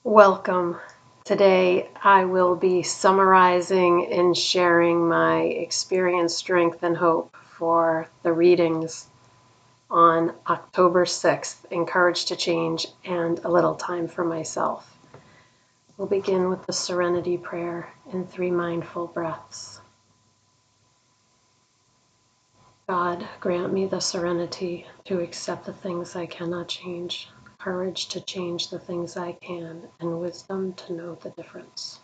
Welcome. Today I will be summarizing and sharing my experience, strength, and hope for the readings on October 6th, Encourage to Change, and a little time for myself. We'll begin with the Serenity Prayer in 3 mindful breaths. God, grant me the serenity to accept the things I cannot change, courage to change the things I can, and wisdom to know the difference.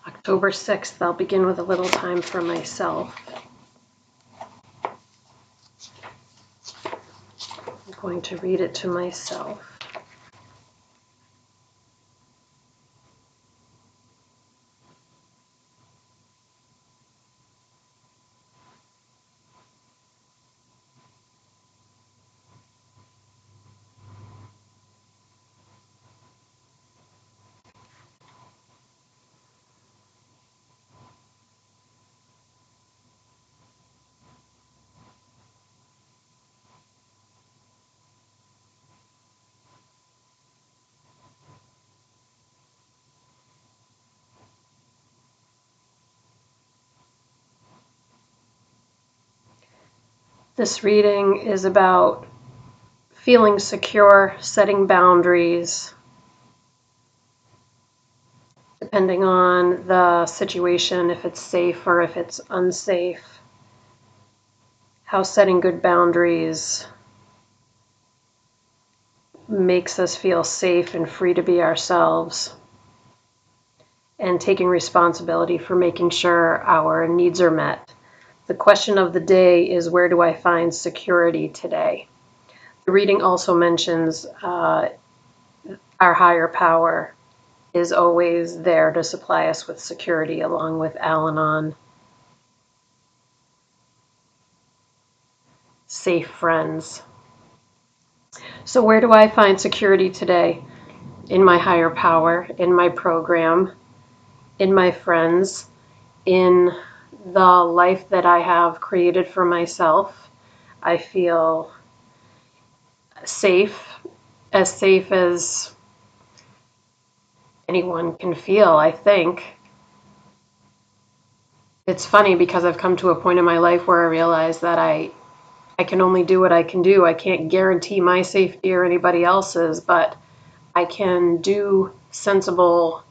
October 6th, I'll begin with a little time for myself. I'm going to read it to myself. This reading is about feeling secure, setting boundaries, depending on the situation, if it's safe or if it's unsafe, how setting good boundaries makes us feel safe and free to be ourselves, and taking responsibility for making sure our needs are met. The question of the day is, where do I find security today? The reading also mentions our higher power is always there to supply us with security, along with Al-Anon, safe friends. So where do I find security today? In my higher power, in my program, in my friends, in the life that I have created for myself. I feel safe as anyone can feel, I think. It's funny because I've come to a point in my life where I realize that I can only do what I can do. I can't guarantee my safety or anybody else's, but I can do sensible,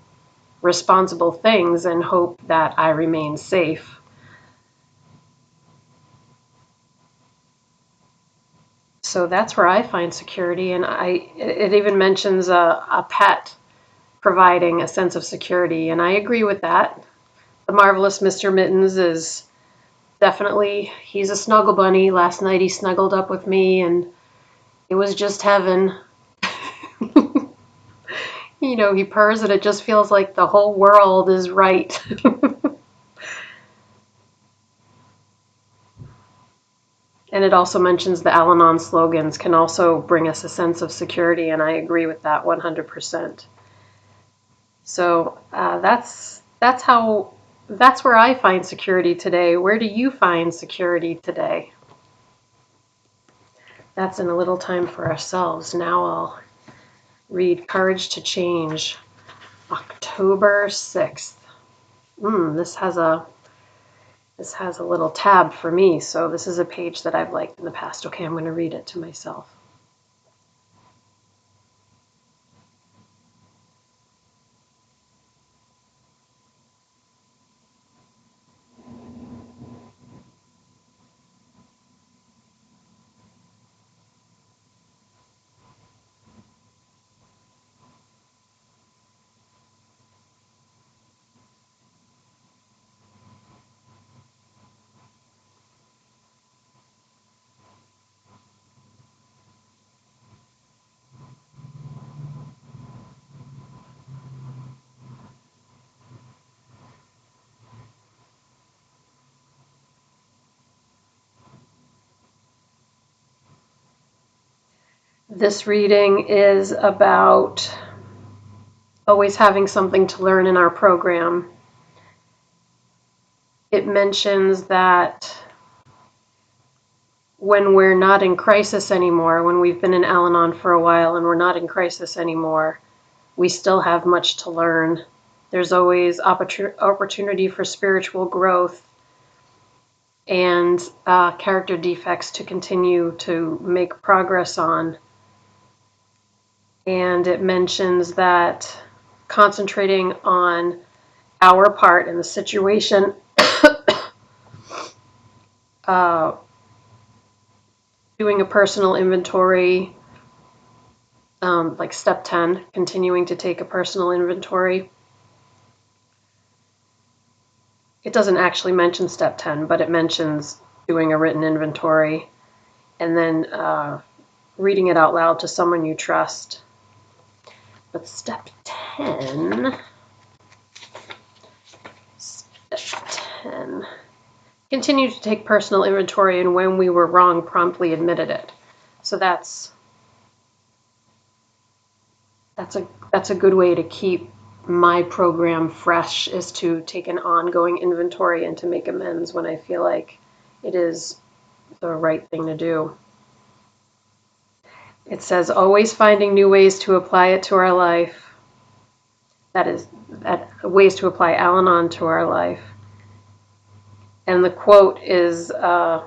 responsible things and hope that I remain safe. So that's where I find security, and it even mentions a pet providing a sense of security, and I agree with that. The Marvelous Mr. Mittens is definitely, he's a snuggle bunny. Last night he snuggled up with me, and it was just heaven. You know, he purrs and it just feels like the whole world is right. And it also mentions the Al-Anon slogans can also bring us a sense of security, and I agree with that 100%. So that's where I find security today. Where do you find security today? That's in a little time for ourselves. Now I'll read Courage to Change, October 6th. This has a little tab for me, so this is a page that I've liked in the past. Okay, I'm going to read it to myself. This reading is about always having something to learn in our program. It mentions that when we're not in crisis anymore, when we've been in Al-Anon for a while and we're not in crisis anymore, we still have much to learn. There's always opportunity for spiritual growth and character defects to continue to make progress on. And it mentions that concentrating on our part in the situation, doing a personal inventory, like step 10, continuing to take a personal inventory. It doesn't actually mention step 10, but it mentions doing a written inventory and then reading it out loud to someone you trust. But step 10, continue to take personal inventory, and when we were wrong, promptly admitted it. So that's a good way to keep my program fresh, is to take an ongoing inventory and to make amends when I feel like it is the right thing to do. It says, always finding new ways to apply it to our life. That is, ways to apply Al-Anon to our life. And the quote is from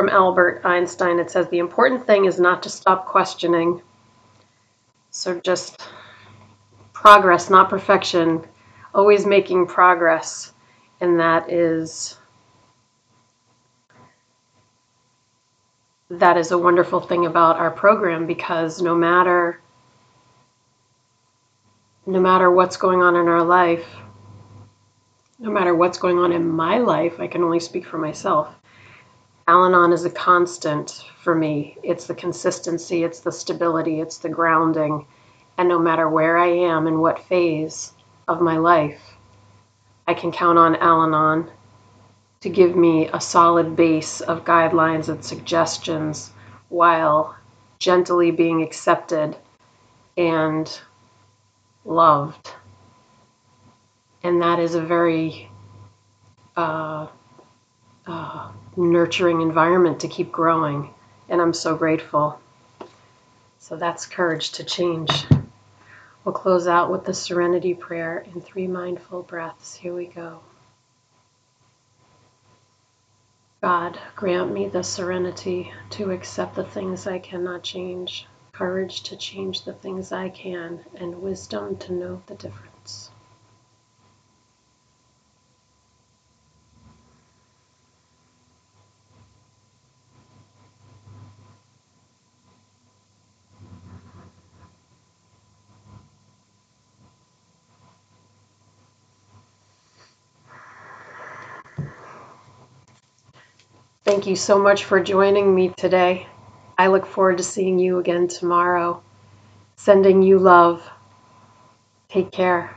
Albert Einstein. It says, the important thing is not to stop questioning. So just progress, not perfection, always making progress. And that is a wonderful thing about our program, because no matter what's going on in our life, no matter what's going on in my life, I can only speak for myself, Al-Anon is a constant for me. It's the consistency, it's the stability, it's the grounding. And no matter where I am and what phase of my life, I can count on Al-Anon to give me a solid base of guidelines and suggestions while gently being accepted and loved. And that is a very nurturing environment to keep growing. And I'm so grateful. So that's courage to change. We'll close out with the Serenity Prayer in 3 mindful breaths. Here we go. God, grant me the serenity to accept the things I cannot change, courage to change the things I can, and wisdom to know the difference. Thank you so much for joining me today. I look forward to seeing you again tomorrow. Sending you love. Take care.